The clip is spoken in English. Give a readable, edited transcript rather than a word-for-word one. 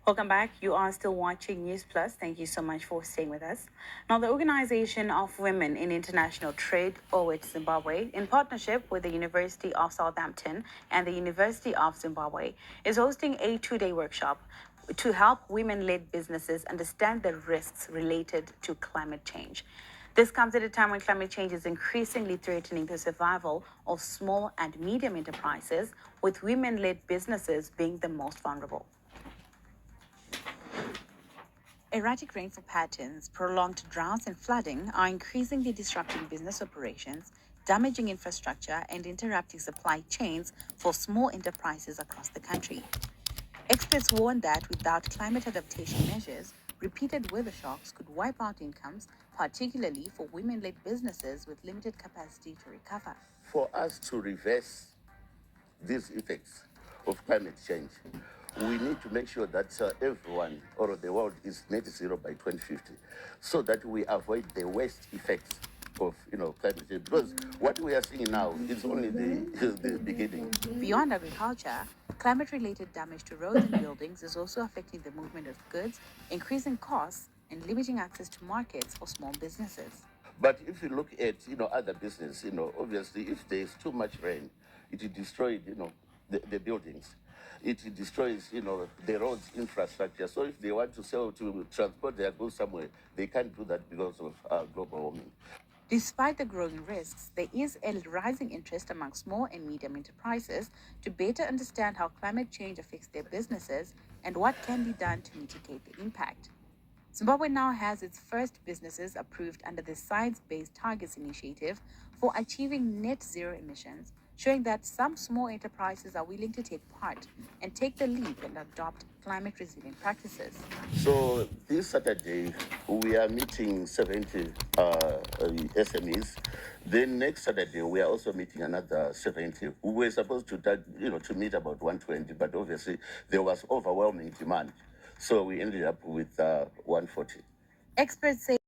Welcome back. You are still watching News Plus. Thank you so much for staying with us. Now, the Organization of Women in International Trade, OIT Zimbabwe, in partnership with the University of Southampton and the University of Zimbabwe, is hosting a 2 day workshop to help women led businesses understand the risks related to climate change. This comes at a time when climate change is increasingly threatening the survival of small and medium enterprises, with women led businesses being the most vulnerable. Erratic rainfall patterns, prolonged droughts, and flooding are increasingly disrupting business operations, damaging infrastructure, and interrupting supply chains for small enterprises across the country. Experts warn that without climate adaptation measures, repeated weather shocks could wipe out incomes, particularly for women led businesses with limited capacity to recover. For us to reverse these effects of climate change, we need to make sure that everyone or the world is net zero by 2050, so that we avoid the worst effects of climate change. Because what we are seeing now is only the beginning. Beyond agriculture, climate-related damage to roads and buildings is also affecting the movement of goods, increasing costs, and limiting access to markets for small businesses. But if you look at other business, obviously if there is too much rain, it will destroy the buildings. It destroys the roads infrastructure. So if they want to sell to transport their goods somewhere, they can't do that because of global warming. Despite the growing risks, there is a rising interest among small and medium enterprises to better understand how climate change affects their businesses and what can be done to mitigate the impact. Zimbabwe now has its first businesses approved under the Science Based Targets Initiative for achieving net zero emissions, showing that some small enterprises are willing to take part and take the leap and adopt climate resilient practices. So this Saturday, we are meeting 70 SMEs. Then next Saturday, we are also meeting another 70. We were supposed to meet about 120, but obviously there was overwhelming demand. So we ended up with 140. Experts say